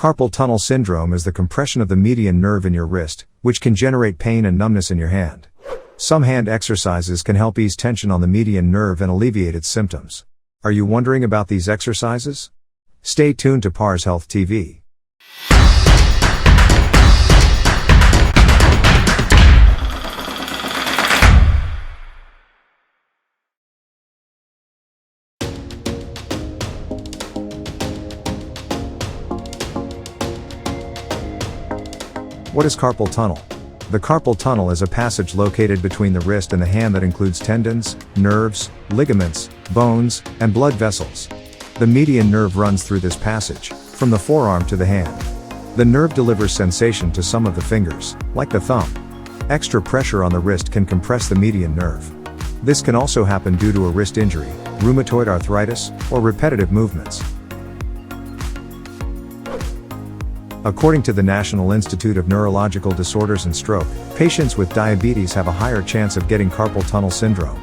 Carpal tunnel syndrome is the compression of the median nerve in your wrist, which can generate pain and numbness in your hand. Some hand exercises can help ease tension on the median nerve and alleviate its symptoms. Are you wondering about these exercises? Stay tuned to parshealthhtv. What is carpal tunnel? The carpal tunnel is a passage located between the wrist and the hand that includes tendons, nerves, ligaments, bones, and blood vessels. The median nerve runs through this passage, from the forearm to the hand. The nerve delivers sensation to some of the fingers, like the thumb. Extra pressure on the wrist can compress the median nerve. This can also happen due to a wrist injury, rheumatoid arthritis, or repetitive movements. According to the National Institute of Neurological Disorders and Stroke, patients with diabetes have a higher chance of getting carpal tunnel syndrome.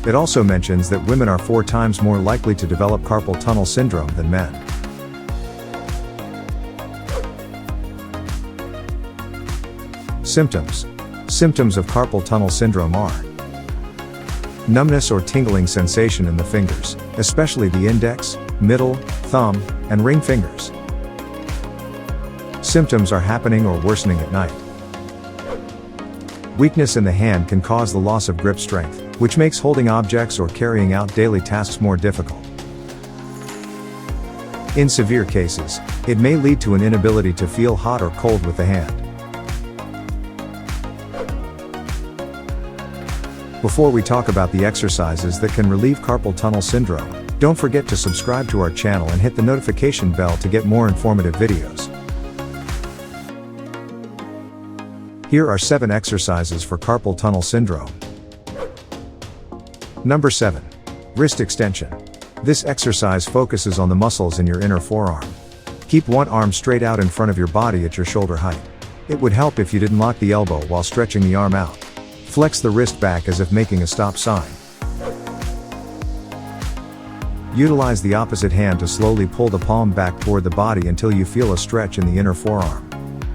It also mentions that women are 4 times more likely to develop carpal tunnel syndrome than men. Symptoms. Symptoms of carpal tunnel syndrome are numbness or tingling sensation in the fingers, especially the index, middle, thumb, and ring fingers. Symptoms are happening or worsening at night. Weakness in the hand can cause the loss of grip strength, which makes holding objects or carrying out daily tasks more difficult. In severe cases, it may lead to an inability to feel hot or cold with the hand. Before we talk about the exercises that can relieve carpal tunnel syndrome, don't forget to subscribe to our channel and hit the notification bell to get more informative videos. Here are 7 exercises for carpal tunnel syndrome. Number 7. Wrist extension. This exercise focuses on the muscles in your inner forearm. Keep one arm straight out in front of your body at your shoulder height. It would help if you didn't lock the elbow while stretching the arm out. Flex the wrist back as if making a stop sign. Utilize the opposite hand to slowly pull the palm back toward the body until you feel a stretch in the inner forearm.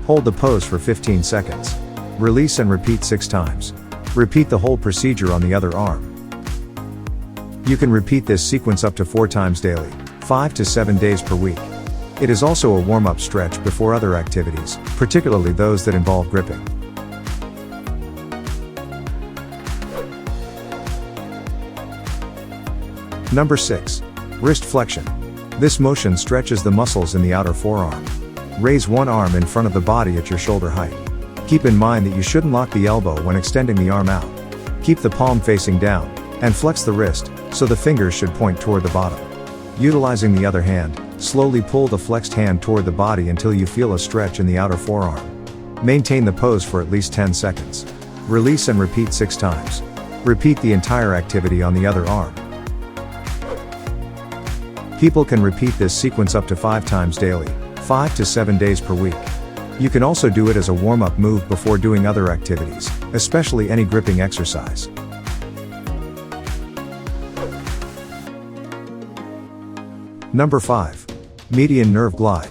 Hold the pose for 15 seconds. Release and repeat 6 times. Repeat the whole procedure on the other arm. You can repeat this sequence up to 4 times daily, 5 to 7 days per week. It is also a warm-up stretch before other activities, particularly those that involve gripping. Number 6. Wrist flexion. This motion stretches the muscles in the outer forearm. Raise one arm in front of the body at your shoulder height. Keep in mind that you shouldn't lock the elbow when extending the arm out. Keep the palm facing down, and flex the wrist, so the fingers should point toward the bottom. Utilizing the other hand, slowly pull the flexed hand toward the body until you feel a stretch in the outer forearm. Maintain the pose for at least 10 seconds. Release and repeat 6 times. Repeat the entire activity on the other arm. People can repeat this sequence up to 5 times daily, 5 to 7 days per week. You can also do it as a warm-up move before doing other activities, especially any gripping exercise. Number 5. Median nerve glide.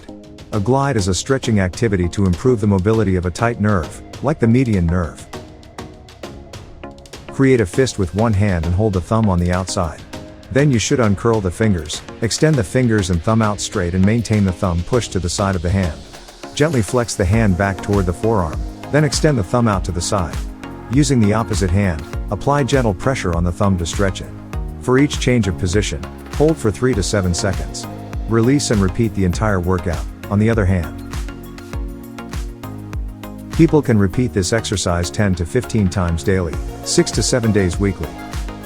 A glide is a stretching activity to improve the mobility of a tight nerve, like the median nerve. Create a fist with one hand and hold the thumb on the outside. Then you should uncurl the fingers, extend the fingers and thumb out straight and maintain the thumb pushed to the side of the hand. Gently flex the hand back toward the forearm, then extend the thumb out to the side. Using the opposite hand, apply gentle pressure on the thumb to stretch it. For each change of position, hold for 3 to 7 seconds. Release and repeat the entire workout, on the other hand. People can repeat this exercise 10 to 15 times daily, 6 to 7 days weekly.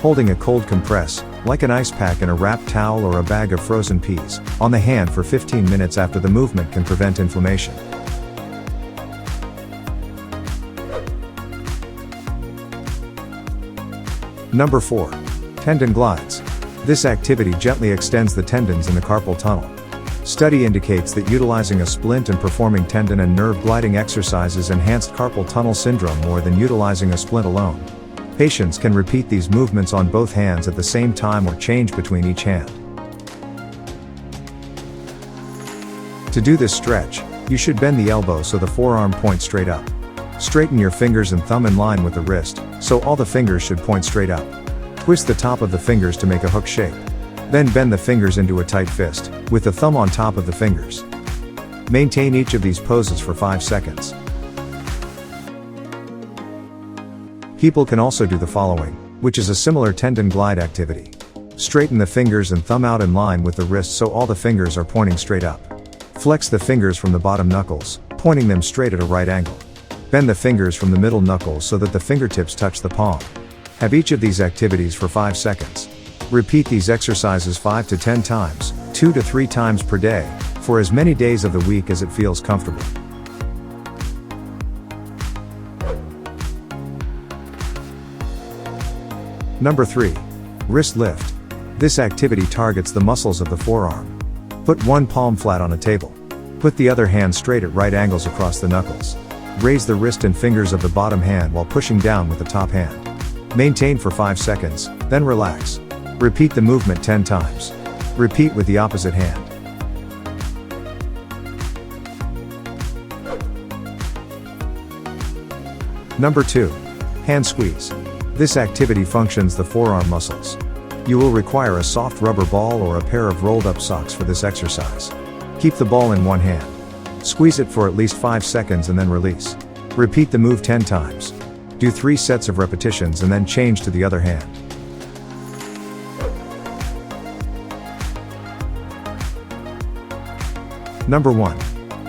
Holding a cold compress, like an ice pack in a wrapped towel or a bag of frozen peas, on the hand for 15 minutes after the movement can prevent inflammation. Number 4. Tendon glides. This activity gently extends the tendons in the carpal tunnel. Study indicates that utilizing a splint and performing tendon and nerve gliding exercises enhanced carpal tunnel syndrome more than utilizing a splint alone. Patients can repeat these movements on both hands at the same time or change between each hand. To do this stretch, you should bend the elbow so the forearm points straight up. Straighten your fingers and thumb in line with the wrist, so all the fingers should point straight up. Twist the top of the fingers to make a hook shape. Then bend the fingers into a tight fist, with the thumb on top of the fingers. Maintain each of these poses for 5 seconds. People can also do the following, which is a similar tendon glide activity. Straighten the fingers and thumb out in line with the wrist so all the fingers are pointing straight up. Flex the fingers from the bottom knuckles, pointing them straight at a right angle. Bend the fingers from the middle knuckles so that the fingertips touch the palm. Have each of these activities for 5 seconds. Repeat these exercises 5 to 10 times, 2 to 3 times per day, for as many days of the week as it feels comfortable. Number 3. Wrist lift. This activity targets the muscles of the forearm. Put one palm flat on a table. Put the other hand straight at right angles across the knuckles. Raise the wrist and fingers of the bottom hand while pushing down with the top hand. Maintain for 5 seconds, then relax. Repeat the movement 10 times. Repeat with the opposite hand. Number 2. Hand squeeze. This activity functions the forearm muscles. You will require a soft rubber ball or a pair of rolled up socks for this exercise. Keep the ball in one hand. Squeeze it for at least 5 seconds and then release. Repeat the move 10 times. Do 3 sets of repetitions and then change to the other hand. Number 1.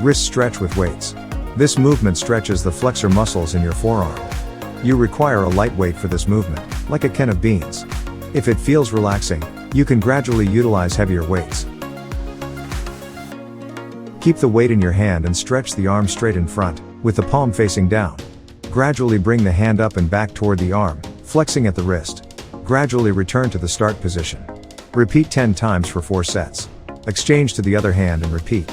Wrist stretch with weights. This movement stretches the flexor muscles in your forearm. You require a light weight for this movement, like a can of beans. If it feels relaxing, you can gradually utilize heavier weights. Keep the weight in your hand and stretch the arm straight in front, with the palm facing down. Gradually bring the hand up and back toward the arm, flexing at the wrist. Gradually return to the start position. Repeat 10 times for 4 sets. Exchange to the other hand and repeat.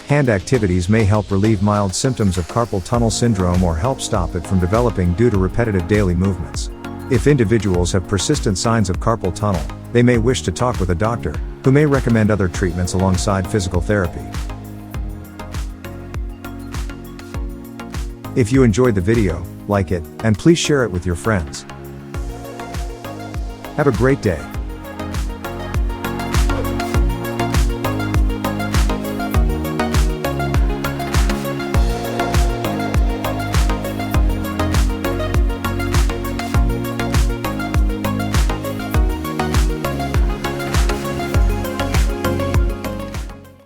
Hand activities may help relieve mild symptoms of carpal tunnel syndrome or help stop it from developing due to repetitive daily movements. If individuals have persistent signs of carpal tunnel, they may wish to talk with a doctor, who may recommend other treatments alongside physical therapy. If you enjoyed the video, like it, and please share it with your friends. Have a great day.